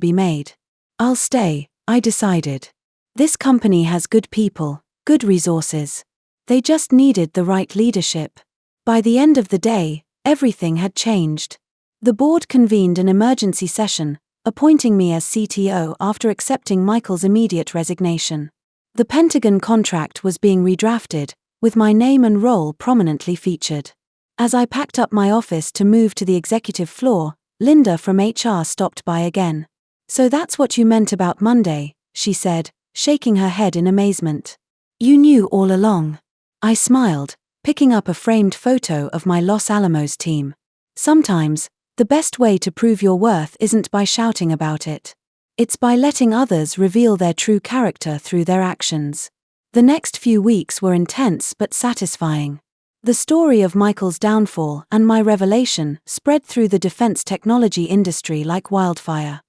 be made. I'll stay, I decided. This company has good people, good resources. They just needed the right leadership. By the end of the day, everything had changed. The board convened an emergency session, appointing me as CTO after accepting Michael's immediate resignation. The Pentagon contract was being redrafted, with my name and role prominently featured. As I packed up my office to move to the executive floor, Linda from HR stopped by again. "So that's what you meant about Monday," she said, shaking her head in amazement. "You knew all along." I smiled, picking up a framed photo of my Los Alamos team. Sometimes, the best way to prove your worth isn't by shouting about it. It's by letting others reveal their true character through their actions. The next few weeks were intense but satisfying. The story of Michael's downfall and my revelation spread through the defense technology industry like wildfire.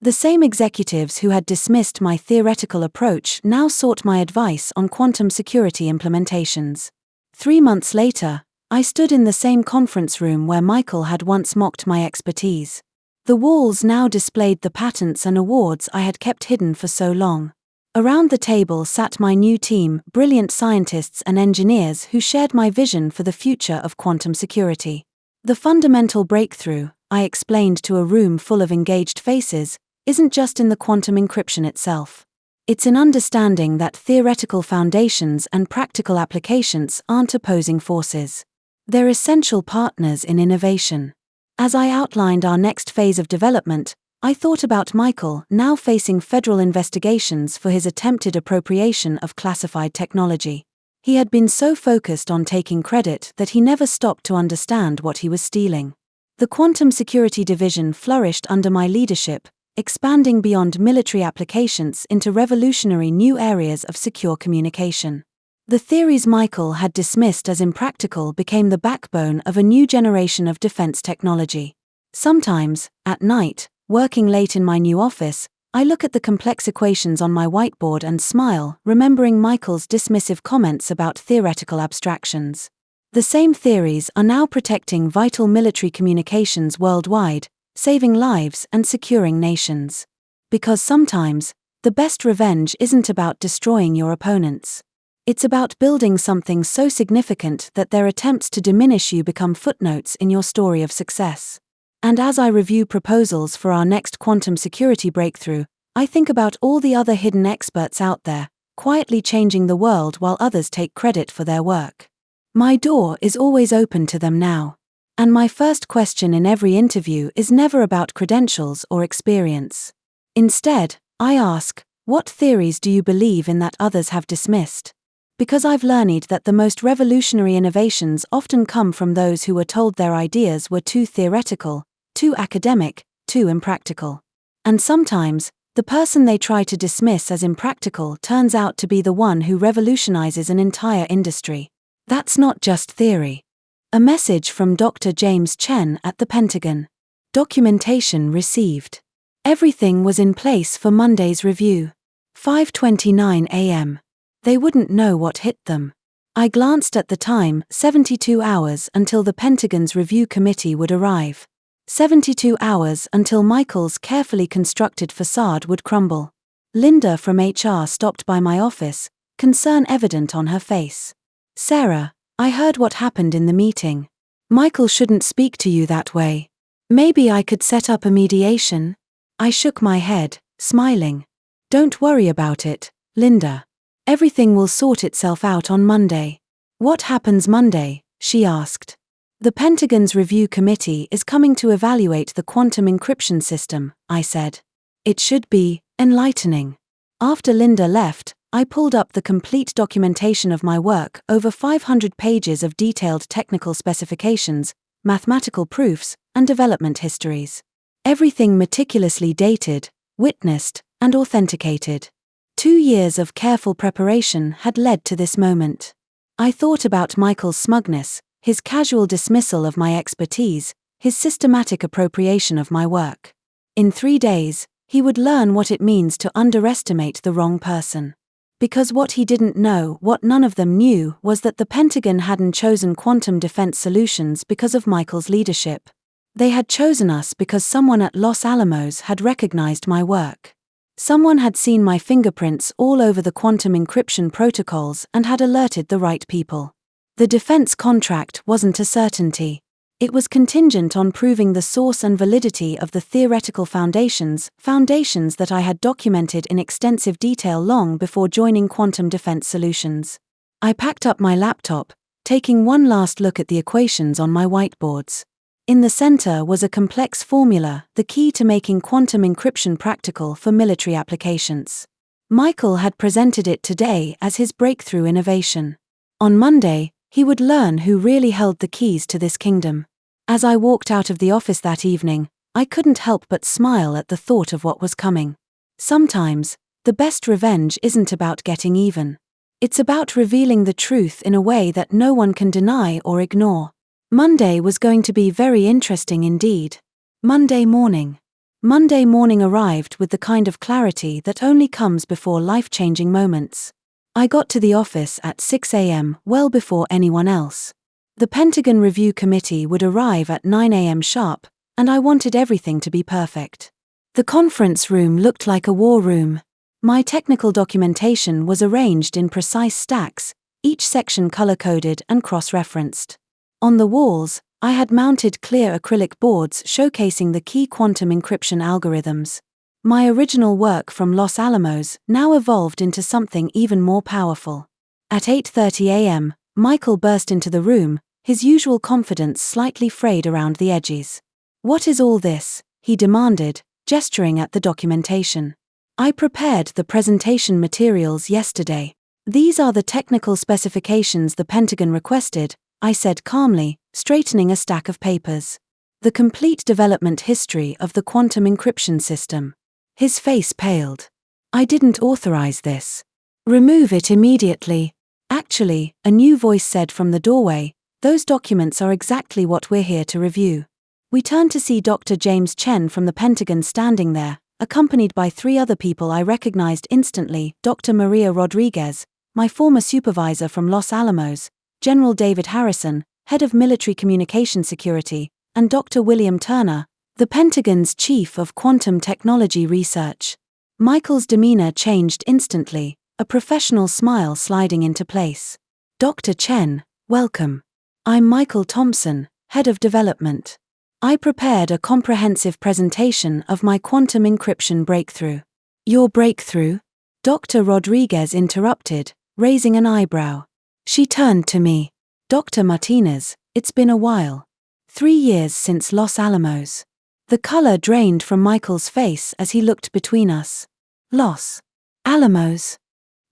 The same executives who had dismissed my theoretical approach now sought my advice on quantum security implementations. 3 months later, I stood in the same conference room where Michael had once mocked my expertise. The walls now displayed the patents and awards I had kept hidden for so long. Around the table sat my new team, brilliant scientists and engineers who shared my vision for the future of quantum security. The fundamental breakthrough, I explained to a room full of engaged faces, isn't just in the quantum encryption itself. It's in understanding that theoretical foundations and practical applications aren't opposing forces. They're essential partners in innovation. As I outlined our next phase of development, I thought about Michael now facing federal investigations for his attempted appropriation of classified technology. He had been so focused on taking credit that he never stopped to understand what he was stealing. The Quantum Security Division flourished under my leadership, expanding beyond military applications into revolutionary new areas of secure communication. The theories Michael had dismissed as impractical became the backbone of a new generation of defense technology. Sometimes, at night, working late in my new office, I look at the complex equations on my whiteboard and smile, remembering Michael's dismissive comments about theoretical abstractions. The same theories are now protecting vital military communications worldwide, saving lives and securing nations. Because sometimes, the best revenge isn't about destroying your opponents. It's about building something so significant that their attempts to diminish you become footnotes in your story of success. And as I review proposals for our next quantum security breakthrough, I think about all the other hidden experts out there, quietly changing the world while others take credit for their work. My door is always open to them now. And my first question in every interview is never about credentials or experience. Instead, I ask, what theories do you believe in that others have dismissed? Because I've learned that the most revolutionary innovations often come from those who were told their ideas were too theoretical, too academic, too impractical. And sometimes, the person they try to dismiss as impractical turns out to be the one who revolutionizes an entire industry. That's not just theory. A message from Dr. James Chen at the Pentagon. Documentation received. Everything was in place for Monday's review. 5:29 a.m. They wouldn't know what hit them. I glanced at the time, 72 hours until the Pentagon's review committee would arrive. 72 hours until Michael's carefully constructed facade would crumble. Linda from HR stopped by my office, concern evident on her face. "Sarah, I heard what happened in the meeting. Michael shouldn't speak to you that way. Maybe I could set up a mediation?" I shook my head, smiling. "Don't worry about it, Linda. Everything will sort itself out on Monday." "What happens Monday?" she asked. "The Pentagon's review committee is coming to evaluate the quantum encryption system," I said. "It should be enlightening." After Linda left, I pulled up the complete documentation of my work, over 500 pages of detailed technical specifications, mathematical proofs, and development histories. Everything meticulously dated, witnessed, and authenticated. 2 years of careful preparation had led to this moment. I thought about Michael's smugness, his casual dismissal of my expertise, his systematic appropriation of my work. In 3 days, he would learn what it means to underestimate the wrong person. Because what he didn't know, what none of them knew, was that the Pentagon hadn't chosen quantum defense solutions because of Michael's leadership. They had chosen us because someone at Los Alamos had recognized my work. Someone had seen my fingerprints all over the quantum encryption protocols and had alerted the right people. The defense contract wasn't a certainty. It was contingent on proving the source and validity of the theoretical foundations that I had documented in extensive detail long before joining Quantum Defense Solutions. I packed up my laptop, taking one last look at the equations on my whiteboards. In the center was a complex formula, the key to making quantum encryption practical for military applications. Michael had presented it today as his breakthrough innovation. On Monday, he would learn who really held the keys to this kingdom. As I walked out of the office that evening, I couldn't help but smile at the thought of what was coming. Sometimes, the best revenge isn't about getting even. It's about revealing the truth in a way that no one can deny or ignore. Monday was going to be very interesting indeed. Monday morning arrived with the kind of clarity that only comes before life-changing moments. I got to the office at 6 a.m., well before anyone else. The Pentagon Review Committee would arrive at 9 a.m. sharp, and I wanted everything to be perfect. The conference room looked like a war room. My technical documentation was arranged in precise stacks, each section color-coded and cross-referenced. On the walls, I had mounted clear acrylic boards showcasing the key quantum encryption algorithms. My original work from Los Alamos now evolved into something even more powerful. At 8:30 a.m., Michael burst into the room, his usual confidence slightly frayed around the edges. "What is all this?" he demanded, gesturing at the documentation. "I prepared the presentation materials yesterday. These are the technical specifications the Pentagon requested," I said calmly, straightening a stack of papers. "The complete development history of the quantum encryption system." His face paled. "I didn't authorize this. Remove it immediately." "Actually," a new voice said from the doorway, "those documents are exactly what we're here to review." We turned to see Dr. James Chen from the Pentagon standing there, accompanied by 3 other people I recognized instantly: Dr. Maria Rodriguez, my former supervisor from Los Alamos, General David Harrison, head of military communication security, and Dr. William Turner, the Pentagon's chief of quantum technology research. Michael's demeanor changed instantly, a professional smile sliding into place. "Dr. Chen, welcome. I'm Michael Thompson, head of development. I prepared a comprehensive presentation of my quantum encryption breakthrough." "Your breakthrough?" Dr. Rodriguez interrupted, raising an eyebrow. She turned to me. "Dr. Martinez, it's been a while. 3 years since Los Alamos." The color drained from Michael's face as he looked between us. "Los Alamos?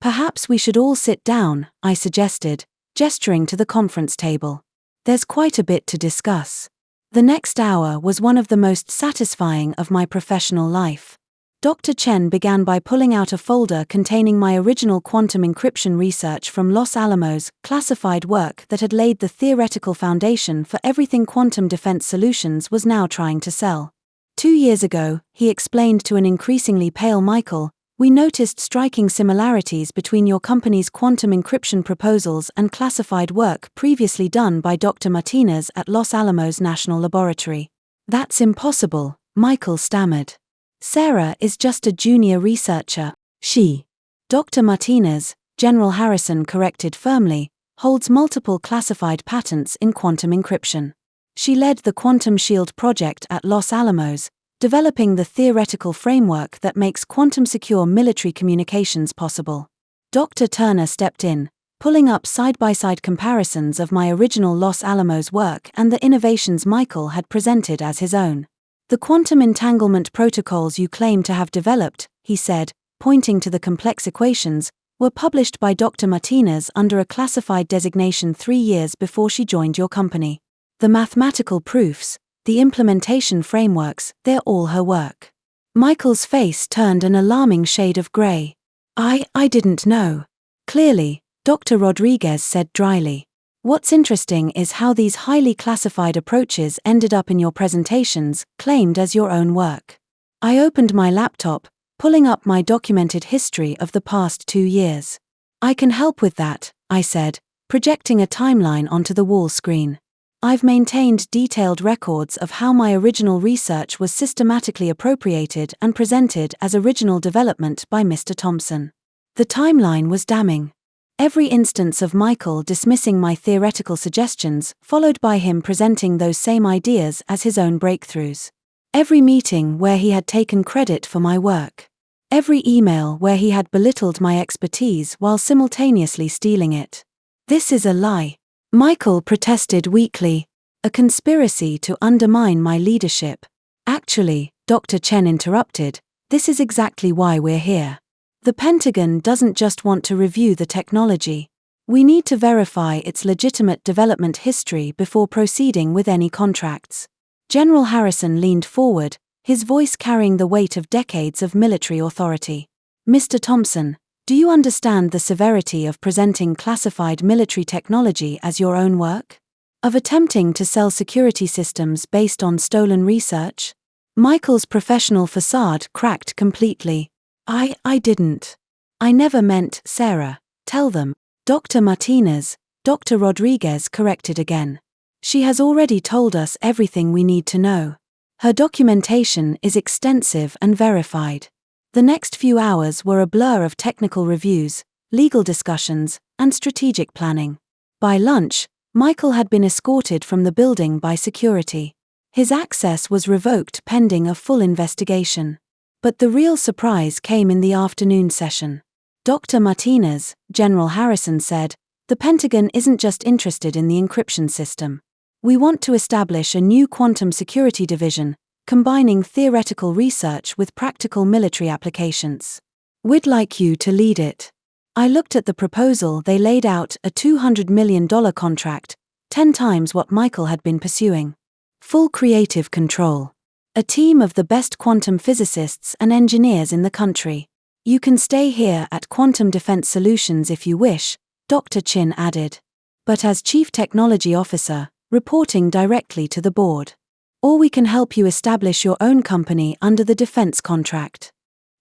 Perhaps we should all sit down," I suggested, gesturing to the conference table. "There's quite a bit to discuss." The next hour was one of the most satisfying of my professional life. Dr. Chen began by pulling out a folder containing my original quantum encryption research from Los Alamos, classified work that had laid the theoretical foundation for everything Quantum Defense Solutions was now trying to sell. 2 years ago, he explained to an increasingly pale Michael, "We noticed striking similarities between your company's quantum encryption proposals and classified work previously done by Dr. Martinez at Los Alamos National Laboratory." "That's impossible," Michael stammered. "Sarah is just a junior researcher. She." Dr. Martinez, General Harrison corrected firmly, holds multiple classified patents in quantum encryption. She led the Quantum Shield project at Los Alamos, developing the theoretical framework that makes quantum-secure military communications possible. Dr. Turner stepped in, pulling up side-by-side comparisons of my original Los Alamos work and the innovations Michael had presented as his own. "The quantum entanglement protocols you claim to have developed," he said, pointing to the complex equations, "were published by Dr. Martinez under a classified designation 3 years before she joined your company. The mathematical proofs, the implementation frameworks, they're all her work." Michael's face turned an alarming shade of gray. I didn't know." "Clearly," Dr. Rodriguez said dryly. "What's interesting is how these highly classified approaches ended up in your presentations, claimed as your own work." I opened my laptop, pulling up my documented history of the past 2 years. "I can help with that," I said, projecting a timeline onto the wall screen. I've maintained detailed records of how my original research was systematically appropriated and presented as original development by Mr. Thompson. The timeline was damning. Every instance of Michael dismissing my theoretical suggestions, followed by him presenting those same ideas as his own breakthroughs. Every meeting where he had taken credit for my work. Every email where he had belittled my expertise while simultaneously stealing it. This is a lie, Michael protested weakly. A conspiracy to undermine my leadership. Actually, Dr. Chen interrupted, this is exactly why we're here. The Pentagon doesn't just want to review the technology. We need to verify its legitimate development history before proceeding with any contracts. General Harrison leaned forward, his voice carrying the weight of decades of military authority. Mr. Thompson, do you understand the severity of presenting classified military technology as your own work? Of attempting to sell security systems based on stolen research? Michael's professional facade cracked completely. I didn't. I never meant, Sarah. Tell them. Dr. Martinez, Dr. Rodriguez corrected again. She has already told us everything we need to know. Her documentation is extensive and verified. The next few hours were a blur of technical reviews, legal discussions, and strategic planning. By lunch, Michael had been escorted from the building by security. His access was revoked pending a full investigation. But the real surprise came in the afternoon session. Dr. Martinez, General Harrison said, the Pentagon isn't just interested in the encryption system. We want to establish a new quantum security division, combining theoretical research with practical military applications. We'd like you to lead it. I looked at the proposal they laid out, a $200 million contract, 10 times what Michael had been pursuing. Full creative control. A team of the best quantum physicists and engineers in the country. You can stay here at Quantum Defense Solutions if you wish, Dr. Chin added. But as Chief Technology Officer, reporting directly to the board. Or we can help you establish your own company under the defense contract.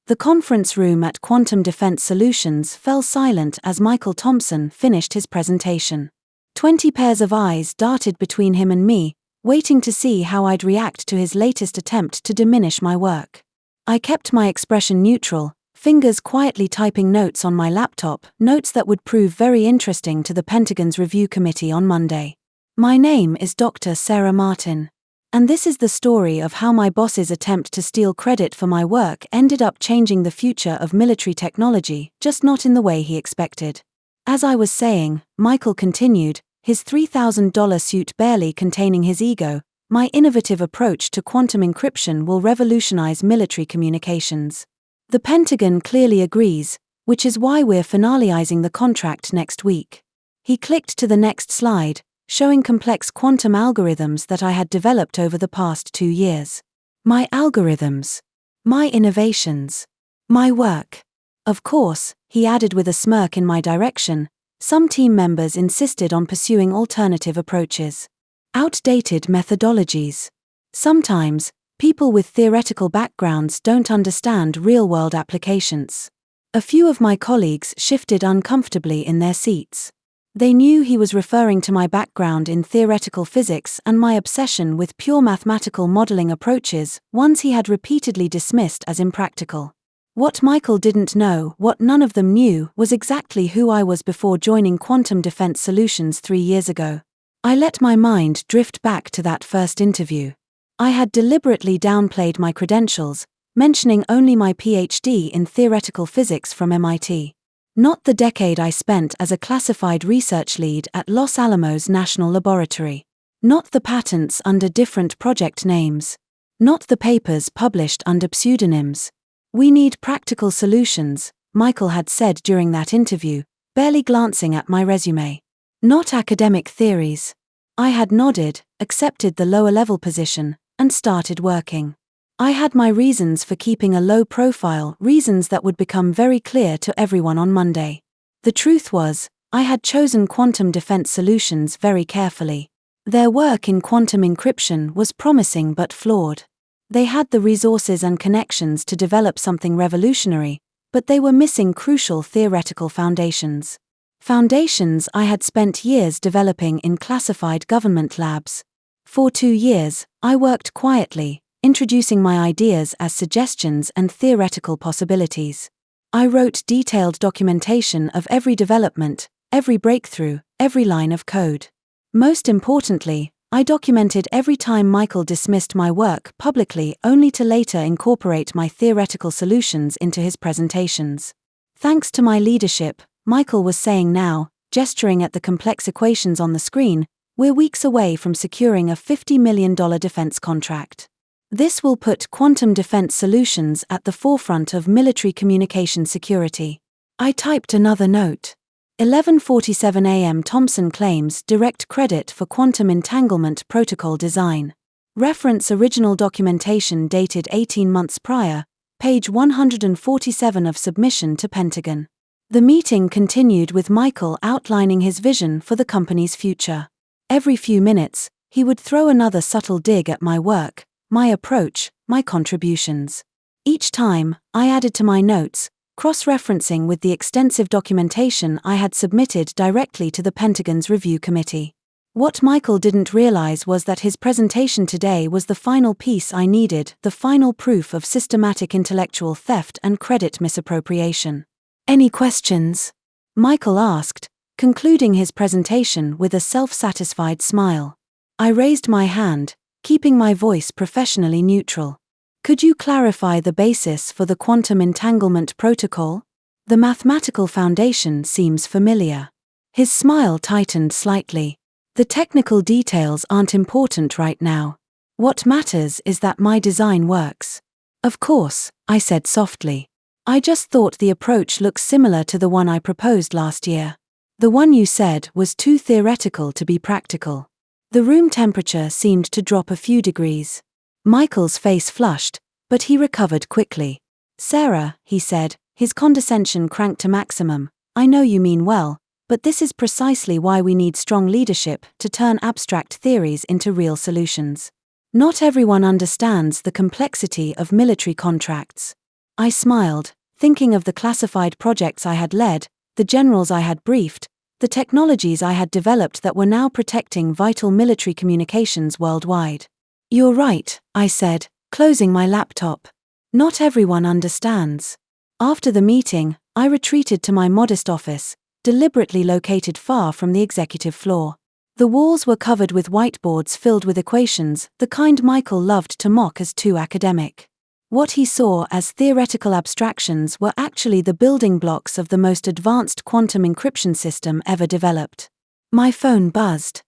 The conference room at Quantum Defense Solutions fell silent as Michael Thompson finished his presentation. 20 pairs of eyes darted between him and me, waiting to see how I'd react to his latest attempt to diminish my work. I kept my expression neutral, fingers quietly typing notes on my laptop, notes that would prove very interesting to the Pentagon's review committee on Monday. My name is Dr. Sarah Martin. And this is the story of how my boss's attempt to steal credit for my work ended up changing the future of military technology, just not in the way he expected. As I was saying, Michael continued, his $3,000 suit barely containing his ego, my innovative approach to quantum encryption will revolutionize military communications. The Pentagon clearly agrees, which is why we're finalizing the contract next week. He clicked to the next slide, showing complex quantum algorithms that I had developed over the past 2 years. My algorithms. My innovations. My work. Of course, he added with a smirk in my direction, some team members insisted on pursuing alternative approaches. Outdated methodologies. Sometimes, people with theoretical backgrounds don't understand real-world applications. A few of my colleagues shifted uncomfortably in their seats. They knew he was referring to my background in theoretical physics and my obsession with pure mathematical modeling approaches, ones he had repeatedly dismissed as impractical. What Michael didn't know, what none of them knew, was exactly who I was before joining Quantum Defense Solutions 3 years ago. I let my mind drift back to that first interview. I had deliberately downplayed my credentials, mentioning only my PhD in theoretical physics from MIT. Not the decade I spent as a classified research lead at Los Alamos National Laboratory. Not the patents under different project names. Not the papers published under pseudonyms. We need practical solutions, Michael had said during that interview, barely glancing at my resume. Not academic theories. I had nodded, accepted the lower-level position, and started working. I had my reasons for keeping a low profile, reasons that would become very clear to everyone on Monday. The truth was, I had chosen Quantum Defense Solutions very carefully. Their work in quantum encryption was promising but flawed. They had the resources and connections to develop something revolutionary, but they were missing crucial theoretical foundations. Foundations I had spent years developing in classified government labs. For 2 years, I worked quietly, introducing my ideas as suggestions and theoretical possibilities. I wrote detailed documentation of every development, every breakthrough, every line of code. Most importantly, I documented every time Michael dismissed my work publicly only to later incorporate my theoretical solutions into his presentations. Thanks to my leadership, Michael was saying now, gesturing at the complex equations on the screen, we're weeks away from securing a $50 million defense contract. This will put quantum defense solutions at the forefront of military communication security. I typed another note. 11:47 a.m. Thompson claims direct credit for quantum entanglement protocol design. Reference original documentation dated 18 months prior, page 147 of submission to Pentagon. The meeting continued with Michael outlining his vision for the company's future. Every few minutes, he would throw another subtle dig at my work, my approach, my contributions. Each time, I added to my notes, cross-referencing with the extensive documentation I had submitted directly to the Pentagon's review committee. What Michael didn't realize was that his presentation today was the final piece I needed, the final proof of systematic intellectual theft and credit misappropriation. "Any questions?" Michael asked, concluding his presentation with a self-satisfied smile. I raised my hand, keeping my voice professionally neutral. "Could you clarify the basis for the quantum entanglement protocol? The mathematical foundation seems familiar." His smile tightened slightly. "The technical details aren't important right now. What matters is that my design works." "Of course," I said softly. "I just thought the approach looks similar to the one I proposed last year. The one you said was too theoretical to be practical." The room temperature seemed to drop a few degrees. Michael's face flushed, but he recovered quickly. "Sarah," he said, his condescension cranked to maximum, "I know you mean well, but this is precisely why we need strong leadership to turn abstract theories into real solutions. Not everyone understands the complexity of military contracts." I smiled, thinking of the classified projects I had led, the generals I had briefed, the technologies I had developed that were now protecting vital military communications worldwide. "You're right," I said, closing my laptop. "Not everyone understands." After the meeting, I retreated to my modest office, deliberately located far from the executive floor. The walls were covered with whiteboards filled with equations, the kind Michael loved to mock as too academic. What he saw as theoretical abstractions were actually the building blocks of the most advanced quantum encryption system ever developed. My phone buzzed.